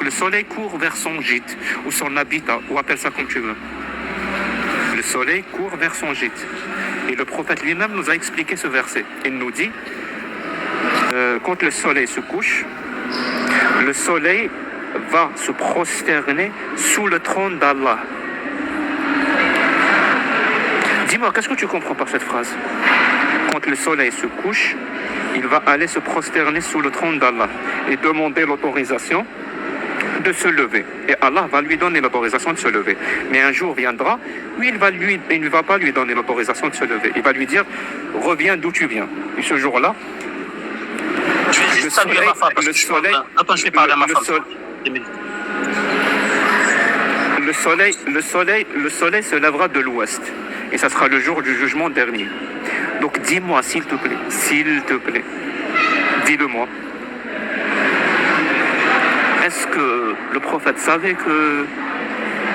le soleil court vers son gîte, ou son habitat, ou appelle ça comme tu veux. Le soleil court vers son gîte. Et le prophète lui-même nous a expliqué ce verset. Il nous dit, quand le soleil se couche, le soleil va se prosterner sous le trône d'Allah. Dis-moi, qu'est-ce que tu comprends par cette phrase? Quand le soleil se couche, il va aller se prosterner sous le trône d'Allah et demander l'autorisation de se lever. Et Allah va lui donner l'autorisation de se lever. Mais un jour viendra où il ne va pas lui donner l'autorisation de se lever. Il va lui dire, reviens d'où tu viens. Et ce jour-là, je vais juste saluer ma femme parce que attends, je vais parler à ma femme. Le soleil se lèvera de l'ouest. Et ça sera le jour du jugement dernier. Donc dis-moi, s'il te plaît, dis-le-moi. Est-ce que le prophète savait que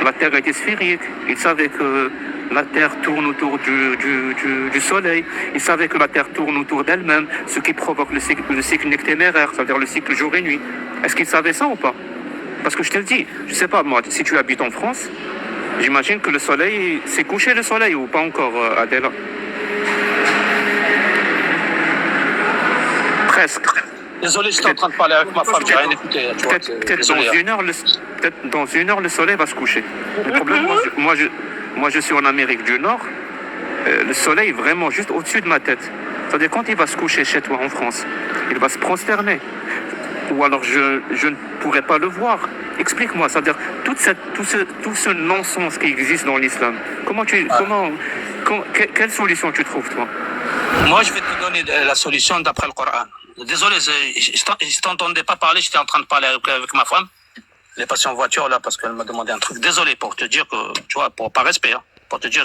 la terre était sphérique? Il savait que la terre tourne autour du soleil. Il savait que la terre tourne autour d'elle-même, ce qui provoque le cycle nectéméraire, c'est-à-dire le cycle jour et nuit. Est-ce qu'il savait ça ou pas? Parce que je te le dis, je sais pas, moi, si tu habites en France, j'imagine que le soleil, c'est couché le soleil ou pas encore, Adela? Presque. Désolé, j'étais en train de parler avec ma femme, j'ai rien écouté. Peut-être dans une heure, le soleil va se coucher. Le problème, moi, je suis en Amérique du Nord, le soleil est vraiment juste au-dessus de ma tête. C'est-à-dire, quand il va se coucher chez toi en France, il va se prosterner. Ou alors je ne pourrais pas le voir. Explique-moi, c'est-à-dire tout ce non-sens qui existe dans l'islam. Quelle solution tu trouves, toi? Moi, je vais te donner la solution d'après le Coran. Désolé, je t'entendais pas parler, j'étais en train de parler avec ma femme. Elle est passée en voiture là parce qu'elle m'a demandé un truc. Désolé pour te dire que, tu vois, par respect, hein, pour te dire,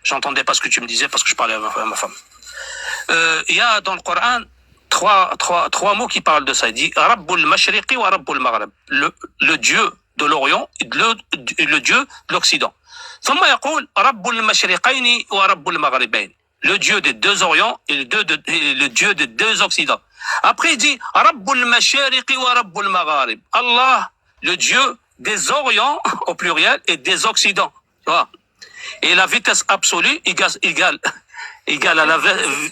j'entendais pas ce que tu me disais parce que je parlais à ma femme. Il y a dans le Coran trois mots qui parlent de ça. Il dit Rabbul Mashriqi wa Rabbul Maghrib. Le Dieu de l'Orient et le Dieu de l'Occident. ثم يقول رب المشرقين ورب المغربين. Le Dieu des deux Orients et le Dieu des deux Occidents. Après, il dit Rabbul Mashariqi wa Rabbul Magharib. Allah, le Dieu des Orients au pluriel et des Occidents. Tu vois? Et la vitesse absolue égale à la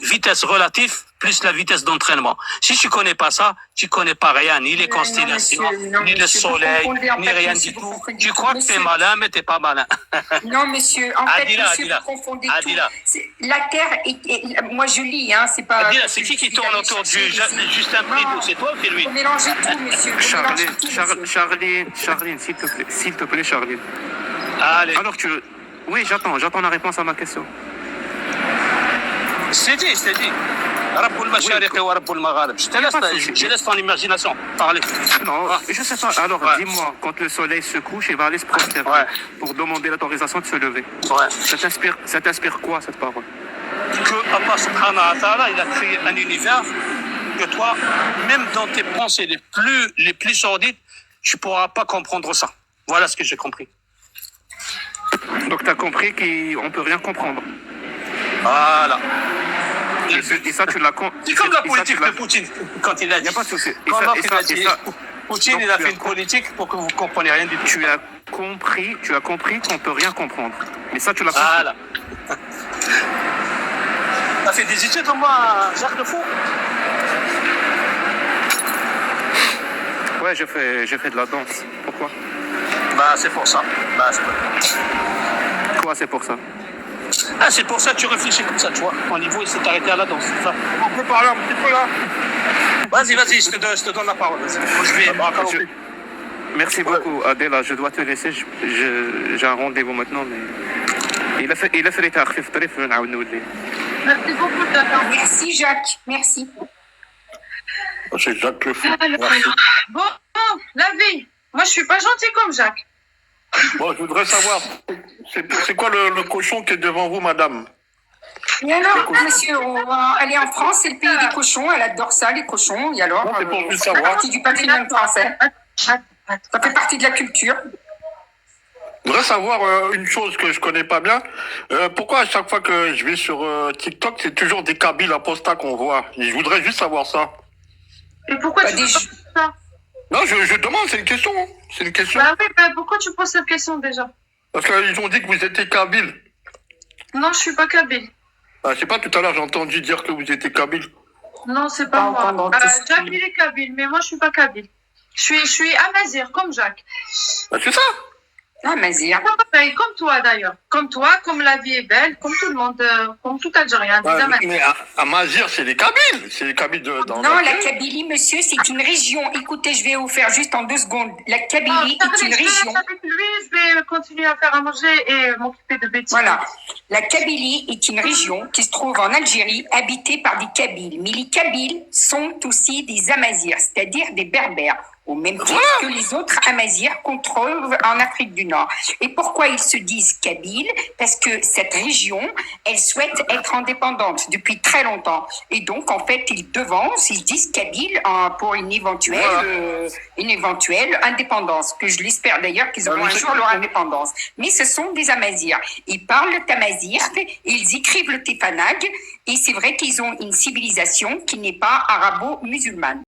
vitesse relative plus la vitesse d'entraînement. Si tu connais pas ça, tu connais pas rien, ni les constellations, ni le soleil, ni rien du tout. Tu crois que tu es malin, mais tu n'es pas malin. Non, monsieur, en fait, monsieur, vous confondez tout. La Terre, moi je lis, hein, c'est pas... Adila, c'est qui tourne autour du Justin Trudeau? C'est toi ou c'est lui? Vous mélangez tout, monsieur. Charline, s'il te plaît, Charline. Allez. Alors oui, j'attends la réponse à ma question. C'est dit. Rabbul Mashariq wa Rabbul Magharib. Je laisse ton imagination parler. Non, je sais pas. Alors, dis-moi, quand le soleil se couche, il va aller se prosterner pour demander l'autorisation de se lever. Ouais. Ça t'inspire quoi, cette parole? Que Allah subhanahu wa ta'ala, il a créé un univers que toi, même dans tes pensées les plus sordides, tu pourras pas comprendre ça. Voilà ce que j'ai compris. Donc, tu as compris qu'on peut rien comprendre. Voilà. Et ça, tu l'as compris. C'est comme la politique de Poutine, quand il a dit. Il n'y a pas de souci. Poutine, il a fait une politique pour que vous ne compreniez rien du tout. Tu as compris qu'on ne peut rien comprendre. Mais ça, tu l'as compris. Voilà. T'as fait des études comme moi, Jacques de Fou? Ouais, j'ai fait de la danse. Pourquoi? Bah, c'est pour ça. Quoi, c'est pour ça? Ah, c'est pour ça que tu réfléchis comme ça, tu vois. Ton niveau, il s'est arrêté à la danse, c'est ça. On peut parler un petit peu là. Vas-y, je te donne la parole. Merci beaucoup, Adela. Je dois te laisser. J'ai un rendez-vous maintenant, mais il a fait les tarifs très fun. Merci beaucoup, merci, Jacques. Merci. C'est Jacques le Fou. Bon, la vie. Moi, je suis pas gentille comme Jacques. Bon, je voudrais savoir, c'est quoi le cochon qui est devant vous, madame? Et alors, monsieur, elle est en France, c'est le pays des cochons, elle adore ça, les cochons. Et alors, c'est pour plus ça fait savoir. partie du patrimoine français. Ça fait partie de la culture. Je voudrais savoir une chose que je connais pas bien. Pourquoi à chaque fois que je vais sur TikTok, c'est toujours des Kabyles apostats qu'on voit? Et je voudrais juste savoir ça. Et pourquoi tu veux pas ça? Non, je demande, c'est une question. Hein. C'est une question. Bah oui, bah pourquoi tu poses cette question déjà? Parce qu'ils ont dit que vous étiez kabyle. Non, je suis pas kabyle. Ah, je sais pas, tout à l'heure, j'ai entendu dire que vous étiez kabyle. Non, c'est pas moi. Jacques, il est kabyle, mais moi, je suis pas kabyle. Je suis amazir, comme Jacques. Ah, c'est ça. Amazir. Pareil, comme toi d'ailleurs. Comme toi, comme la vie est belle, comme tout le monde, comme tout Algérien. Mais Amazir, c'est les Kabyles. C'est les Kabyles dans Non, la Kabylie, monsieur, c'est une région. Écoutez, je vais vous faire juste en 2 secondes. La Kabylie est une région. Avec lui, je vais continuer à faire à manger et m'occuper de bêtises. Voilà. La Kabylie est une région qui se trouve en Algérie, habitée par des Kabyles. Mais les Kabyles sont aussi des Amazirs, c'est-à-dire des Berbères, au même titre que les autres Amazirs qu'on trouve en Afrique du Nord. Et pourquoi ils se disent Kabyles? Parce que cette région, elle souhaite être indépendante depuis très longtemps. Et donc, en fait, ils devancent, ils se disent Kabyles pour une éventuelle indépendance, que je l'espère d'ailleurs qu'ils auront un jour leur indépendance. Mais ce sont des Amazirs. Ils parlent le tamazigh, ils écrivent le tépanag, et c'est vrai qu'ils ont une civilisation qui n'est pas arabo-musulmane.